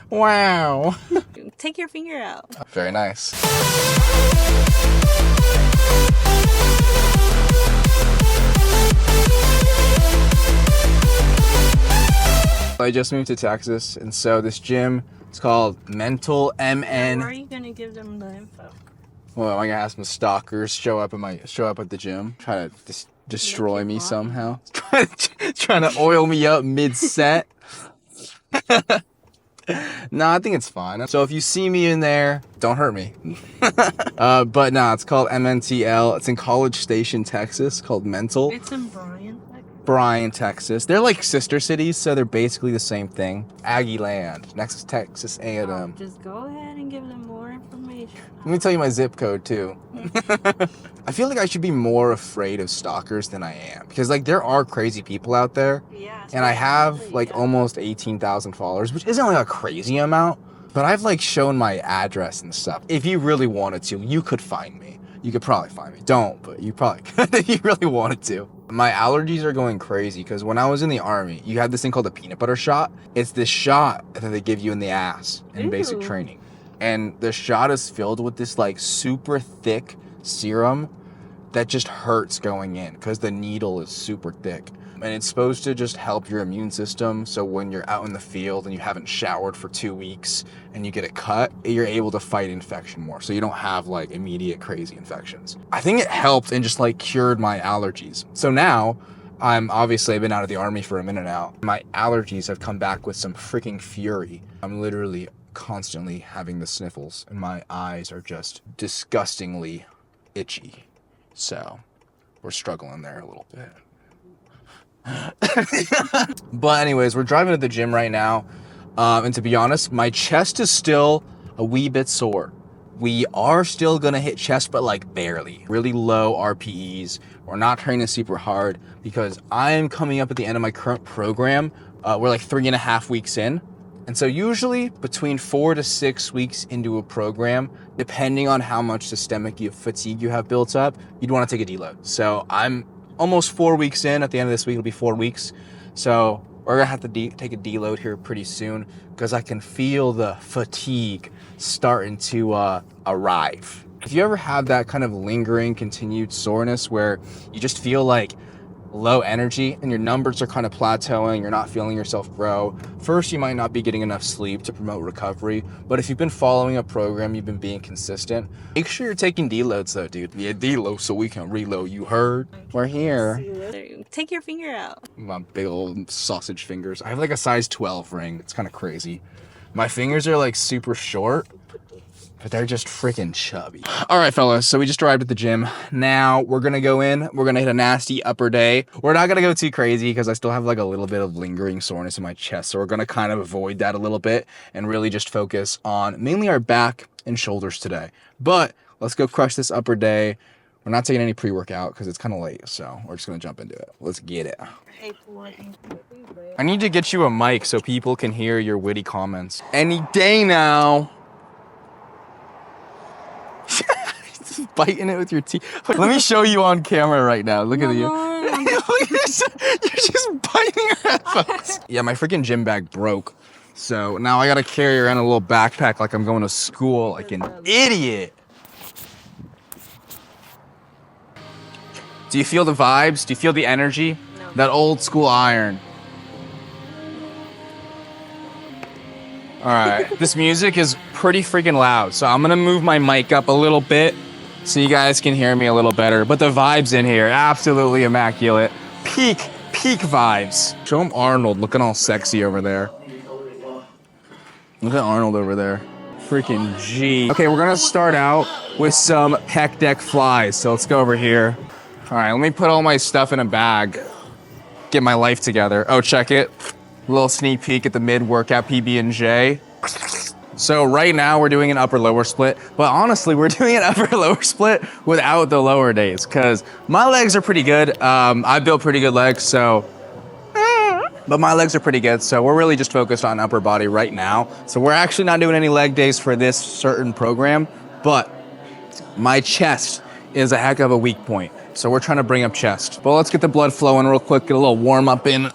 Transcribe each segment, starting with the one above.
Wow. Take your finger out. Very nice. I just moved to Texas, and so this gym, it's called M.N.T.L, M.N. Where are you gonna give them the info? Well, I'm gonna have some stalkers show up at the gym, try to destroy me somehow, trying to oil me up mid-set. No, I think it's fine. So if you see me in there, don't hurt me. But no, it's called M.N.T.L. It's in College Station, Texas, called M.N.T.L. It's in Bryan, Texas. They're like sister cities, so they're basically the same thing. Aggieland, next to Texas A&M. Just go ahead and give them more information. Let me tell you my zip code too. I feel like I should be more afraid of stalkers than I am, because like there are crazy people out there. Yeah. And I have like almost 18,000 followers, which isn't like a crazy amount, but I've like shown my address and stuff. If you really wanted to, you could find me. You could probably find me. Don't, but you probably could if you really wanted to. My allergies are going crazy because when I was in the Army, you had this thing called a peanut butter shot. It's this shot that they give you in the ass in basic training. And the shot is filled with this like super thick serum that just hurts going in because the needle is super thick. And it's supposed to just help your immune system. So when you're out in the field and you haven't showered for 2 weeks and you get a cut, you're able to fight infection more. So you don't have like immediate crazy infections. I think it helped and just like cured my allergies. So now I've been out of the Army for a minute now. My allergies have come back with some freaking fury. I'm literally constantly having the sniffles and my eyes are just disgustingly itchy. So we're struggling there a little bit. But anyways, we're driving to the gym right now, and to be honest, my chest is still a wee bit sore. We are still gonna hit chest, but like barely. Really low RPEs. We're not training super hard because I'm coming up at the end of my current program. We're like 3.5 weeks in, and so usually between 4 to 6 weeks into a program, depending on how much systemic fatigue you have built up, you'd want to take a deload. So I'm almost 4 weeks in. At the end of this week, it'll be 4 weeks. So we're gonna have to take a deload here pretty soon because I can feel the fatigue starting to arrive. If you ever have that kind of lingering, continued soreness where you just feel like low energy and your numbers are kind of plateauing, you're not feeling yourself grow. First, you might not be getting enough sleep to promote recovery, but if you've been following a program, you've been being consistent, make sure you're taking deloads though, dude. Yeah, deload so we can reload, you heard? We're here. Take your finger out. My big old sausage fingers. I have like a size 12 ring. It's kind of crazy. My fingers are like super short, but they're just freaking chubby. All right, fellas, so we just arrived at the gym. Now we're gonna go in, we're gonna hit a nasty upper day. We're not gonna go too crazy because I still have like a little bit of lingering soreness in my chest. So we're gonna kind of avoid that a little bit and really just focus on mainly our back and shoulders today. But let's go crush this upper day. We're not taking any pre-workout because it's kind of late, so we're just gonna jump into it. Let's get it. I need to get you a mic so people can hear your witty comments. Any day now. Biting it with your teeth. Let me show you on camera right now. Look at you. You're just biting your headphones. Yeah, my freaking gym bag broke. So now I gotta carry around a little backpack like I'm going to school like an idiot. Do you feel the vibes? Do you feel the energy? No. That old school iron. All right, this music is pretty freaking loud, so I'm gonna move my mic up a little bit so you guys can hear me a little better. But the vibes in here, absolutely immaculate. Peak vibes. Show him Arnold looking all sexy over there. Look at Arnold over there. Freaking G. Okay, we're gonna start out with some pec deck flies, so let's go over here. All right, let me put all my stuff in a bag. Get my life together. Oh, check it. A little sneak peek at the mid-workout PB&J. So right now we're doing an upper-lower split, but honestly, we're doing an upper-lower split without the lower days because my legs are pretty good. I built pretty good legs, so, but my legs are pretty good, so we're really just focused on upper body right now. So we're actually not doing any leg days for this certain program, but my chest is a heck of a weak point. So we're trying to bring up chest. But let's get the blood flowing real quick, get a little warm up in.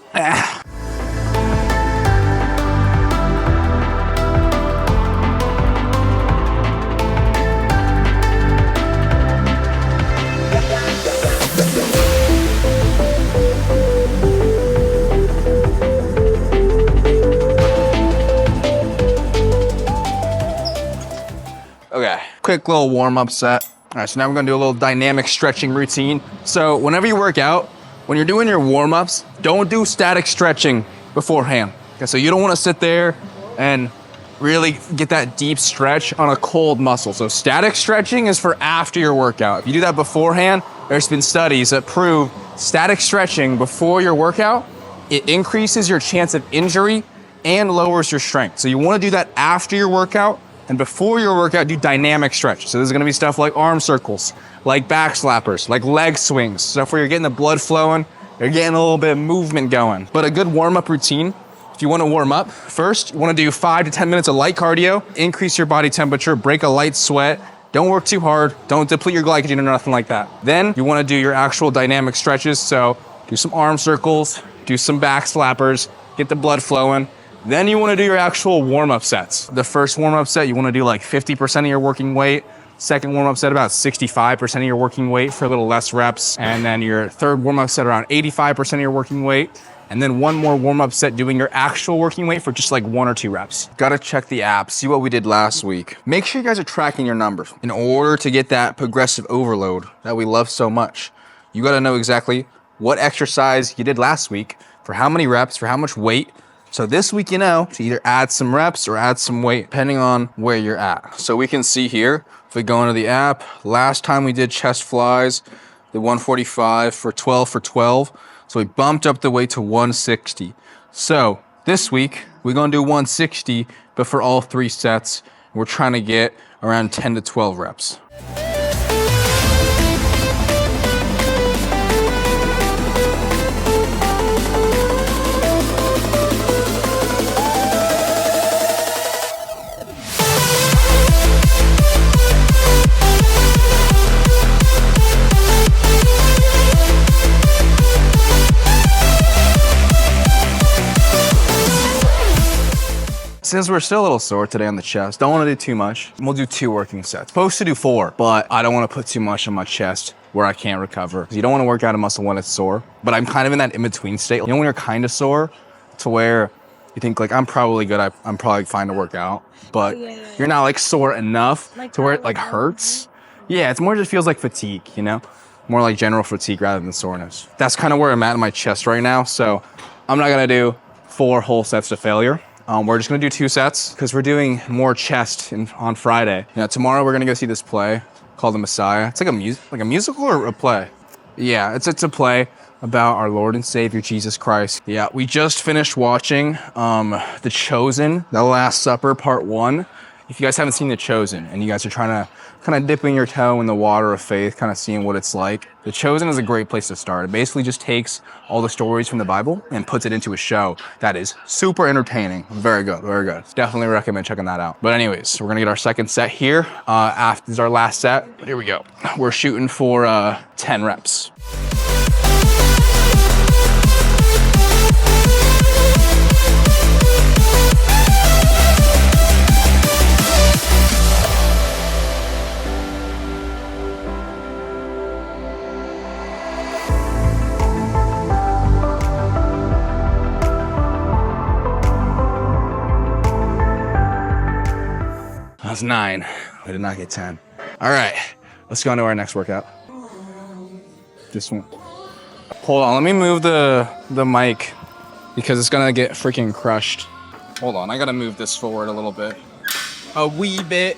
quick little warm-up set. All right, so now we're gonna do a little dynamic stretching routine. So whenever you work out, when you're doing your warm-ups, don't do static stretching beforehand. Okay, so you don't wanna sit there and really get that deep stretch on a cold muscle. So static stretching is for after your workout. If you do that beforehand, there's been studies that prove static stretching before your workout, it increases your chance of injury and lowers your strength. So you wanna do that after your workout, and before your workout, do dynamic stretch. So there's gonna be stuff like arm circles, like back slappers, like leg swings, stuff where you're getting the blood flowing, you're getting a little bit of movement going. But a good warm-up routine, if you wanna warm up, first, you wanna do 5 to 10 minutes of light cardio, increase your body temperature, break a light sweat, don't work too hard, don't deplete your glycogen or nothing like that. Then you wanna do your actual dynamic stretches, so do some arm circles, do some back slappers, get the blood flowing. Then you wanna do your actual warm-up sets. The first warm-up set, you wanna do like 50% of your working weight. Second warm-up set, about 65% of your working weight for a little less reps. And then your third warm-up set, around 85% of your working weight. And then one more warm-up set doing your actual working weight for just like 1 or 2 reps. Gotta check the app, see what we did last week. Make sure you guys are tracking your numbers in order to get that progressive overload that we love so much. You gotta know exactly what exercise you did last week, for how many reps, for how much weight. So this week, you know, to either add some reps or add some weight, depending on where you're at. So we can see here, if we go into the app, last time we did chest flies, the 145 for 12 for 12. So we bumped up the weight to 160. So this week, we're gonna do 160, but for all 3 sets, we're trying to get around 10 to 12 reps. Since we're still a little sore today on the chest, don't want to do too much. We'll do 2 working sets. Supposed to do 4, but I don't want to put too much on my chest where I can't recover. You don't want to work out a muscle when it's sore, but I'm kind of in that in-between state. You know when you're kind of sore to where you think like, I'm probably good, I'm probably fine to work out, but you're not like sore enough to where it like hurts. Yeah, it's more just feels like fatigue, you know? More like general fatigue rather than soreness. That's kind of where I'm at in my chest right now, so I'm not gonna do 4 whole sets to failure. We're just gonna do 2 sets because we're doing more chest on Friday. You know, tomorrow we're gonna go see this play called The Messiah. It's like a musical or a play? Yeah, it's a play about our Lord and Savior Jesus Christ. Yeah, we just finished watching The Chosen, The Last Supper, Part 1. If you guys haven't seen The Chosen and you guys are trying to kind of dipping your toe in the water of faith, kind of seeing what it's like, The Chosen is a great place to start. It basically just takes all the stories from the Bible and puts it into a show that is super entertaining. Very good, very good. Definitely recommend checking that out. But anyways, we're gonna get our second set here. After this is our last set, but here we go. We're shooting for 10 reps. That's 9. We did not get 10. All right, let's go on to our next workout. This one. Hold on, let me move the mic because it's gonna get freaking crushed. Hold on, I gotta move this forward a little bit. A wee bit.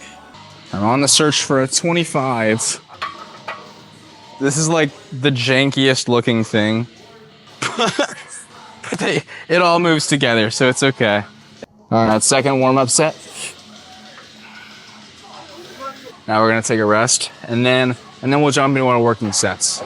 I'm on the search for a 25. This is like the jankiest looking thing. But it all moves together, so it's okay. All right, second warm-up set. Now we're gonna take a rest, and then we'll jump into our working sets.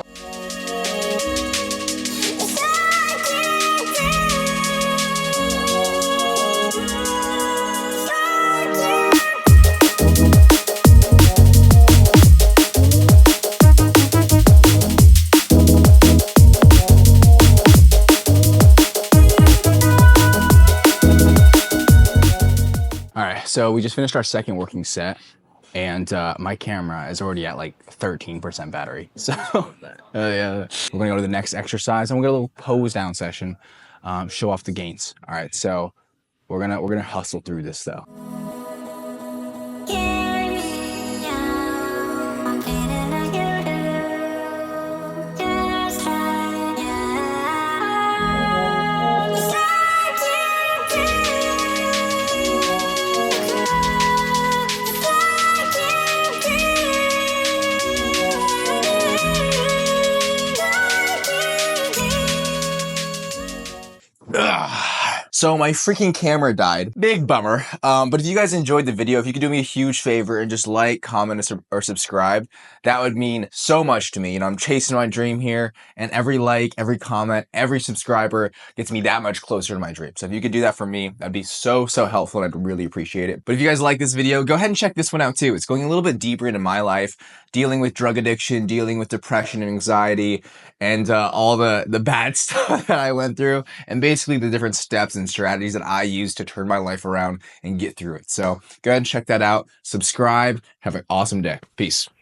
All right, so we just finished our second working set. And my camera is already at like 13% battery. So yeah, we're gonna go to the next exercise and we're gonna do a little pose down session, show off the gains. All right, so we're gonna hustle through this though. So my freaking camera died. Big bummer. But if you guys enjoyed the video, if you could do me a huge favor and just like, comment, or subscribe, that would mean so much to me. You know, I'm chasing my dream here, and every like, every comment, every subscriber gets me that much closer to my dream. So if you could do that for me, that'd be so helpful, and I'd really appreciate it. But if you guys like this video, go ahead and check this one out too. It's going a little bit deeper into my life, dealing with drug addiction, dealing with depression and anxiety, and all the bad stuff that I went through, and basically the different steps and strategies that I use to turn my life around and get through it. So go ahead and check that out. Subscribe. Have an awesome day. Peace.